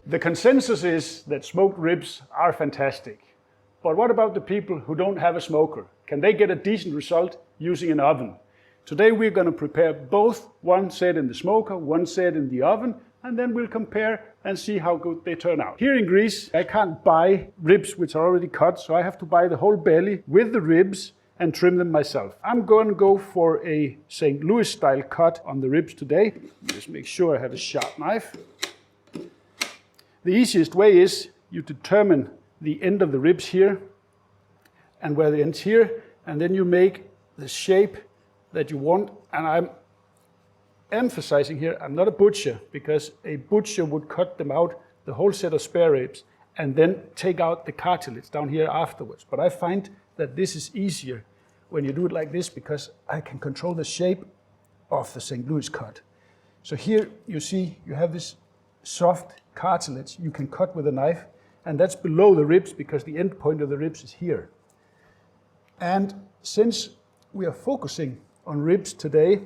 The consensus is that smoked ribs are fantastic. But what about the people who don't have a smoker? Can they get a decent result using an oven? Today we're going to prepare both, one set in the smoker, one set in the oven, and then we'll compare and see how good they turn out. Here in Greece, I can't buy ribs which are already cut, so I have to buy the whole belly with the ribs and trim them myself. I'm going to go for a St. Louis style cut on the ribs today. Just make sure I have a sharp knife. The easiest way is you determine the end of the ribs here and where the end's here, and then you make the shape that you want. And I'm emphasizing here, I'm not a butcher, because a butcher would cut them out, the whole set of spare ribs, and then take out the cartilage down here afterwards. But I find that this is easier when you do it like this, because I can control the shape of the St. Louis cut. So here you see you have this soft cartilage you can cut with a knife, and that's below the ribs because the end point of the ribs is here. And since we are focusing on ribs today,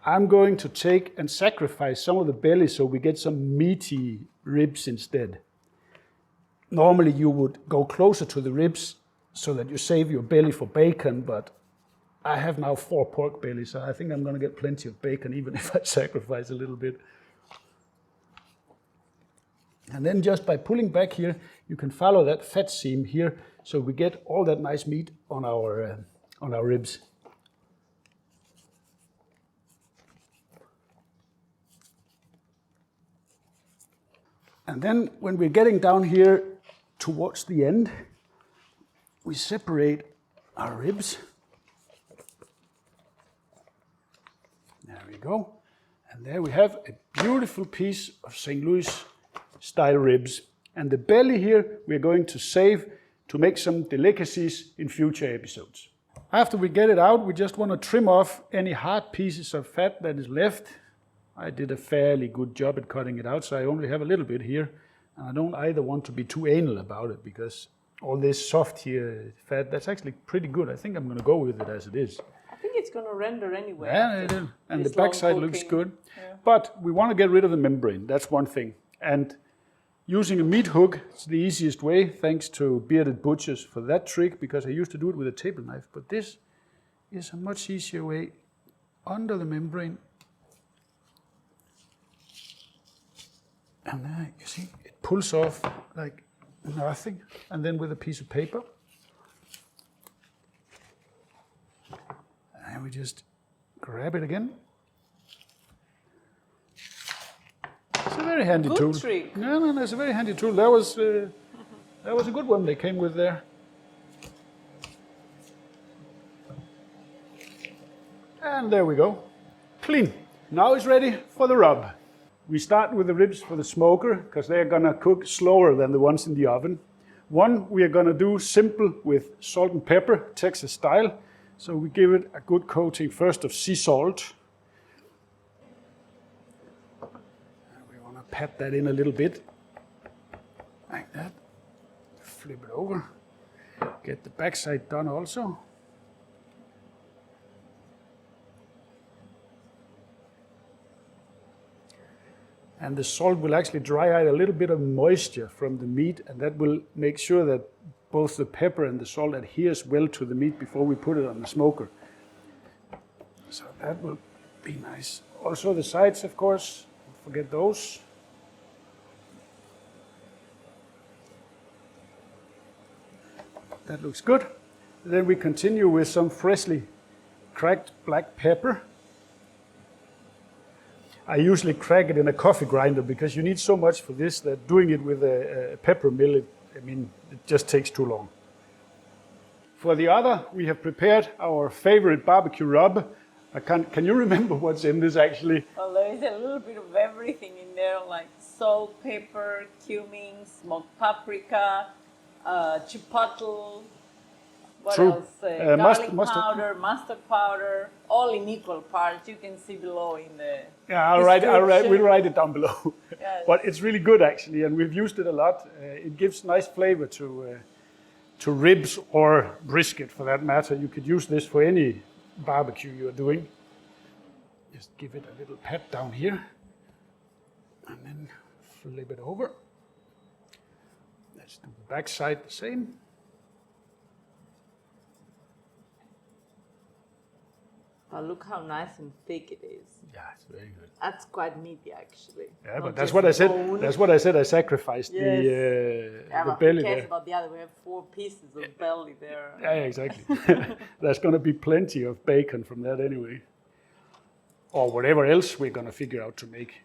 I'm going to take and sacrifice some of the belly so we get some meaty ribs instead. Normally you would go closer to the ribs so that you save your belly for bacon, but I have now 4 pork bellies, so I think I'm going to get plenty of bacon even if I sacrifice a little bit. And then just by pulling back here, you can follow that fat seam here so we get all that nice meat on our ribs. And then when we're getting down here towards the end, we separate our ribs. There we go. And there we have a beautiful piece of St. Louis style ribs. And the belly here we're going to save to make some delicacies in future episodes. After we get it out, we just want to trim off any hard pieces of fat that is left. I did a fairly good job at cutting it out, so I only have a little bit here. And I don't either want to be too anal about it, because all this soft here fat, that's actually pretty good. I think I'm going to go with it as it is. I think it's going to render anyway. Yeah, it is. And the backside looks good. Yeah. But we want to get rid of the membrane. That's one thing. And using a meat hook is the easiest way, thanks to bearded butchers for that trick, because I used to do it with a table knife. But this is a much easier way under the membrane. And there, you see, it pulls off like nothing. And then with a piece of paper. And we just grab it again. It's a very handy tool. Good trick. No, it's a very handy tool. That was a good one they came with there. And there we go. Clean. Now it's ready for the rub. We start with the ribs for the smoker, because they're going to cook slower than the ones in the oven. One we are going to do simple with salt and pepper, Texas style. So we give it a good coating first of sea salt. And we want to pat that in a little bit, like that. Flip it over. Get the backside done also. And the salt will actually dry out a little bit of moisture from the meat, and that will make sure that both the pepper and the salt adheres well to the meat before we put it on the smoker. So that will be nice. Also the sides, of course, don't forget those. That looks good. Then we continue with some freshly cracked black pepper. I usually crack it in a coffee grinder because you need so much for this that doing it with a pepper mill, it just takes too long. For the other, we have prepared our favorite barbecue rub. Can you remember what's in this actually? Well, there is a little bit of everything in there, like salt, pepper, cumin, smoked paprika, chipotle, what else? Garlic powder, mustard powder, all in equal parts. You can see below in the we'll write it down below. Yes. But it's really good actually, and we've used it a lot. It gives nice flavor to ribs or brisket for that matter. You could use this for any barbecue you're doing. Just give it a little pat down here, and then flip it over. Let's do the back side the same. Oh, look how nice and thick it is. Yeah, it's very good. That's quite meaty, actually. Yeah, Not but that's just what I said. bone. That's what I said. I sacrificed Yes. the But belly who cares there. about the other? We have 4 pieces of belly there. Yeah, exactly. There's going to be plenty of bacon from that anyway, or whatever else we're going to figure out to make.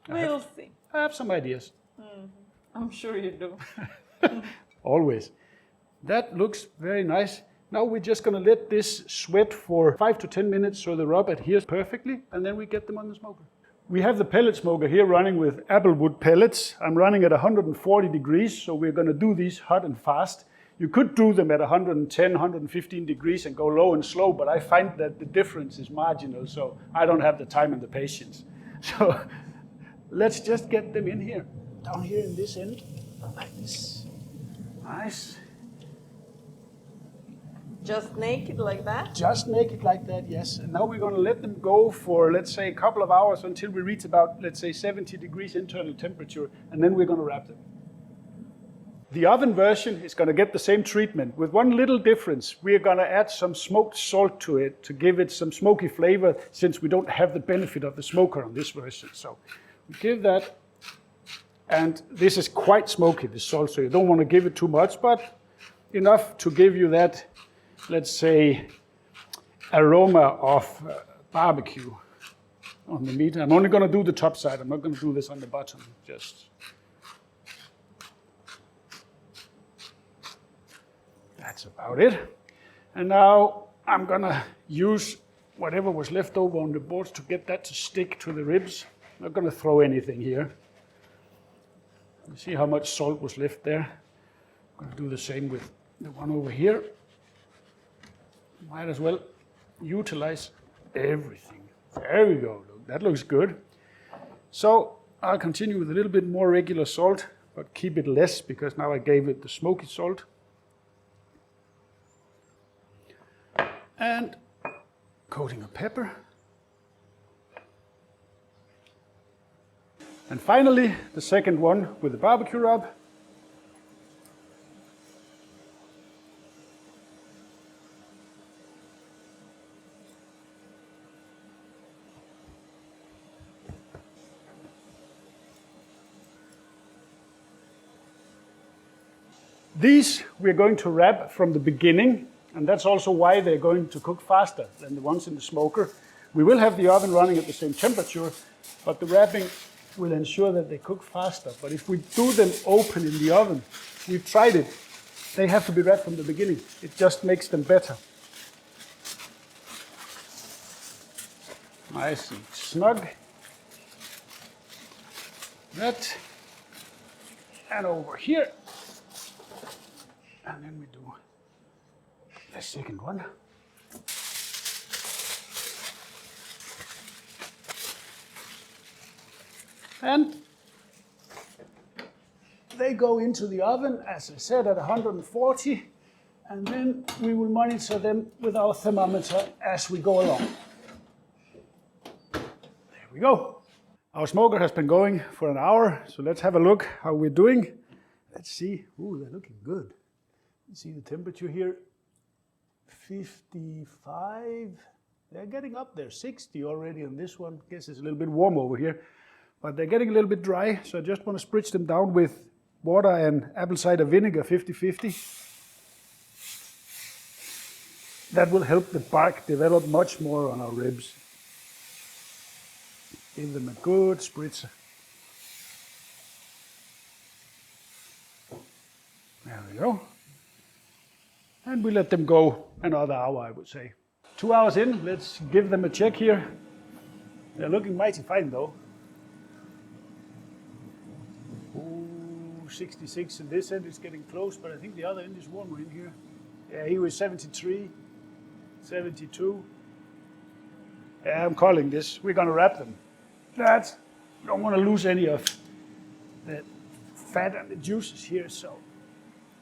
We'll see. I have some ideas. I'm sure you do. Always. That looks very nice. Now we're just going to let this sweat for 5 to 10 minutes so the rub adheres perfectly, and then we get them on the smoker. We have the pellet smoker here running with applewood pellets. I'm running at 140 degrees, so we're going to do these hot and fast. You could do them at 110, 115 degrees and go low and slow, but I find that the difference is marginal, so I don't have the time and the patience. So let's just get them in here, down here in this end, like this. Nice. Just naked like that? Just make it like that, yes. And now we're going to let them go for, let's say, a couple of hours until we reach about, let's say, 70 degrees internal temperature, and then we're going to wrap them. The oven version is going to get the same treatment with one little difference. We're going to add some smoked salt to it to give it some smoky flavor, since we don't have the benefit of the smoker on this version. So we give that, and this is quite smoky, the salt, so you don't want to give it too much, but enough to give you that, let's say, aroma of barbecue on the meat. I'm only going to do the top side. I'm not going to do this on the bottom. Just that's about it. And now I'm going to use whatever was left over on the boards to get that to stick to the ribs. I'm not going to throw anything here. You see how much salt was left there? I'm going to do the same with the one over here. Might as well utilize everything. There we go. Look, that looks good. So I'll continue with a little bit more regular salt, but keep it less because now I gave it the smoky salt. And coating of pepper. And finally, the second one with the barbecue rub. These we're going to wrap from the beginning, and that's also why they're going to cook faster than the ones in the smoker. We will have the oven running at the same temperature, but the wrapping will ensure that they cook faster. But if we do them open in the oven, we've tried it, they have to be wrapped from the beginning. It just makes them better. Nice and snug. That, and over here. And then we do the second one. And they go into the oven, as I said, at 140, and then we will monitor them with our thermometer as we go along. There we go. Our smoker has been going for an hour, so let's have a look how we're doing. Let's see. Ooh, they're looking good. You see the temperature here, 55. They're getting up there, 60 already on this one. Guess it's a little bit warm over here, but they're getting a little bit dry. So I just want to spritz them down with water and apple cider vinegar, 50-50. That will help the bark develop much more on our ribs. Give them a good spritzer. There we go. And we let them go another hour, I would say. 2 hours in, let's give them a check here. They're looking mighty fine though. Ooh, 66 in this end is getting close, but I think the other end is warmer in here. Yeah, he was 73, 72. Yeah, I'm calling this. We're gonna wrap them. That, don't want to lose any of the fat and the juices here, so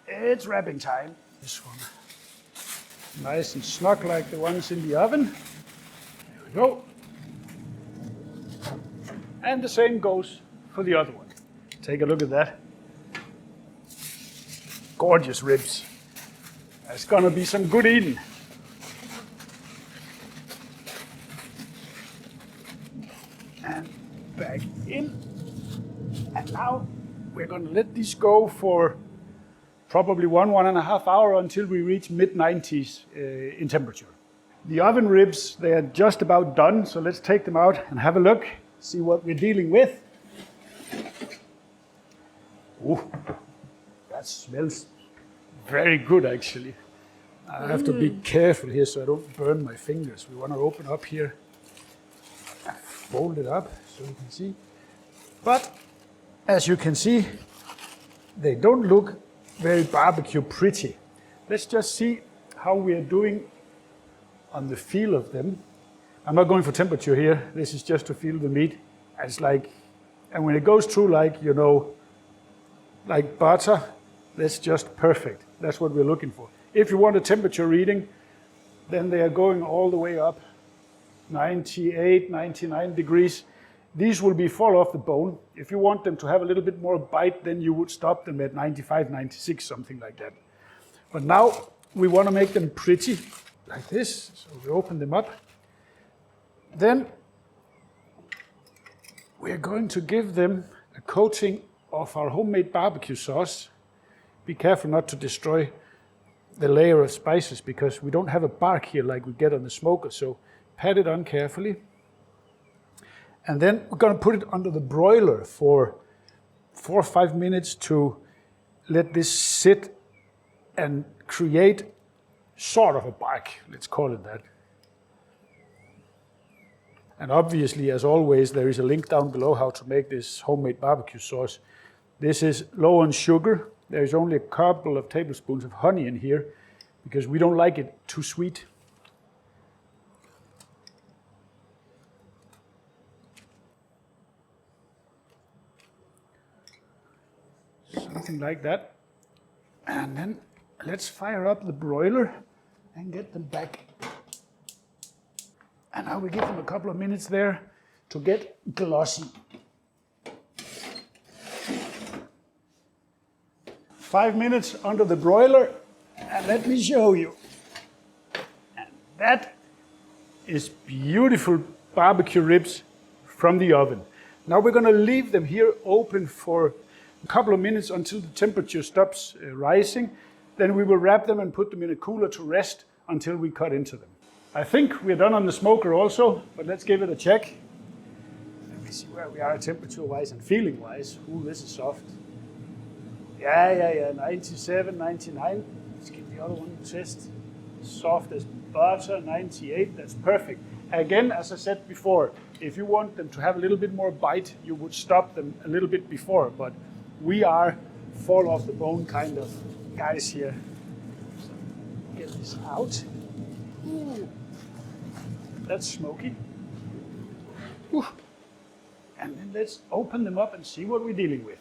it's wrapping time. This one, nice and snug like the ones in the oven. There we go. And the same goes for the other one. Take a look at that. Gorgeous ribs. There's gonna be some good eating. And back in. And now we're gonna let these go for probably 1.5 hours until we reach mid-90s in temperature. The oven ribs, they are just about done, so let's take them out and have a look, see what we're dealing with. Ooh, that smells very good actually. I have to be careful here so I don't burn my fingers. We want to open up here, fold it up so you can see. But as you can see, they don't look very barbecue pretty. Let's just see how we are doing on the feel of them. I'm not going for temperature here. This is just to feel the meat. It's like, and when it goes through like, you know, like butter, that's just perfect. That's what we're looking for. If you want a temperature reading, then they are going all the way up, 98, 99 degrees. These will be fall off the bone. If you want them to have a little bit more bite, then you would stop them at 95, 96, something like that. But now we want to make them pretty, like this. So we open them up. Then we're going to give them a coating of our homemade barbecue sauce. Be careful not to destroy the layer of spices because we don't have a bark here like we get on the smoker. So pat it on carefully. And then we're going to put it under the broiler for 4 or 5 minutes to let this sit and create sort of a bark, let's call it that. And obviously, as always, there is a link down below how to make this homemade barbecue sauce. This is low on sugar. There is only a couple of tablespoons of honey in here because we don't like it too sweet. Something like that. And then let's fire up the broiler and get them back. And I will give them a couple of minutes there to get glossy. 5 minutes under the broiler, and let me show you. And that is beautiful barbecue ribs from the oven. Now we're going to leave them here open for a couple of minutes until the temperature stops rising. Then we will wrap them and put them in a cooler to rest until we cut into them. I think we're done on the smoker also, but let's give it a check. Let me see where we are temperature-wise and feeling-wise. Ooh, this is soft. Yeah, 97, 99. Let's give the other one a test. Soft as butter, 98, that's perfect. Again, as I said before, if you want them to have a little bit more bite, you would stop them a little bit before, but we are fall off the bone kind of guys here. So get this out. Ooh, that's smoky. Ooh. And then let's open them up and see what we're dealing with.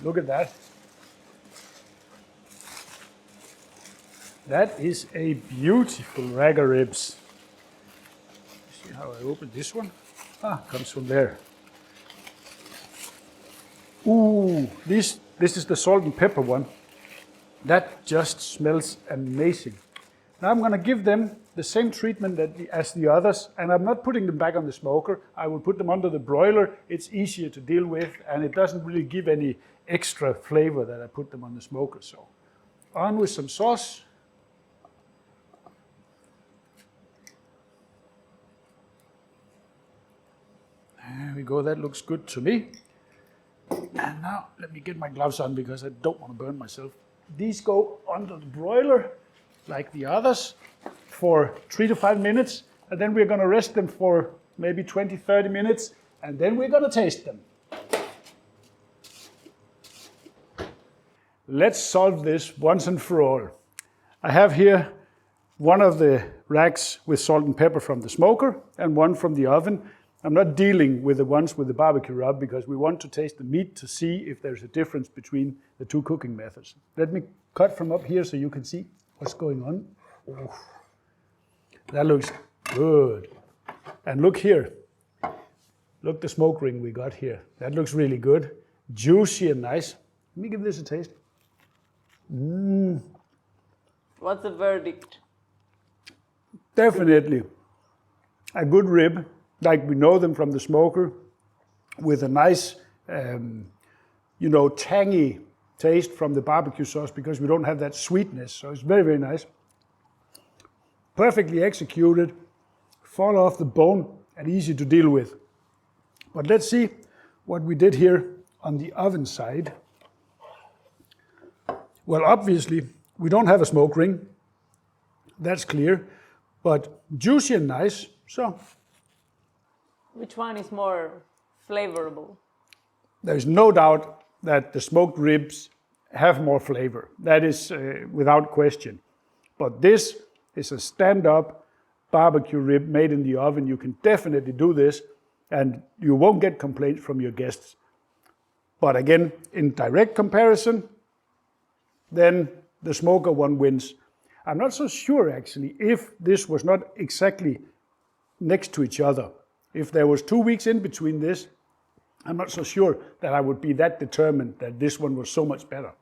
Look at that. That is a beautiful rack of ribs. See how I open this one? Comes from there. Ooh, this is the salt and pepper one. That just smells amazing. Now I'm going to give them the same treatment as the others, and I'm not putting them back on the smoker. I will put them under the broiler. It's easier to deal with, and it doesn't really give any extra flavor that I put them on the smoker. So on with some sauce. There we go, that looks good to me. And now let me get my gloves on because I don't want to burn myself. These go under the broiler like the others for 3 to 5 minutes, and then we're going to rest them for maybe 20, 30 minutes, and then we're going to taste them. Let's solve this once and for all. I have here one of the racks with salt and pepper from the smoker and one from the oven. I'm not dealing with the ones with the barbecue rub because we want to taste the meat to see if there's a difference between the two cooking methods. Let me cut from up here so you can see what's going on. Ooh. That looks good. And look here. Look the smoke ring we got here. That looks really good. Juicy and nice. Let me give this a taste. What's the verdict? Definitely a good rib, like we know them from the smoker, with a nice, tangy taste from the barbecue sauce because we don't have that sweetness. So it's very, very nice. Perfectly executed, fall off the bone and easy to deal with. But let's see what we did here on the oven side. Well, obviously, we don't have a smoke ring. That's clear, but juicy and nice. So, which one is more flavorable? There is no doubt that the smoked ribs have more flavor. That is without question. But this is a stand-up barbecue rib made in the oven. You can definitely do this, and you won't get complaints from your guests. But again, in direct comparison, then the smoker one wins. I'm not so sure actually if this was not exactly next to each other. If there was 2 weeks in between this, I'm not so sure that I would be that determined that this one was so much better.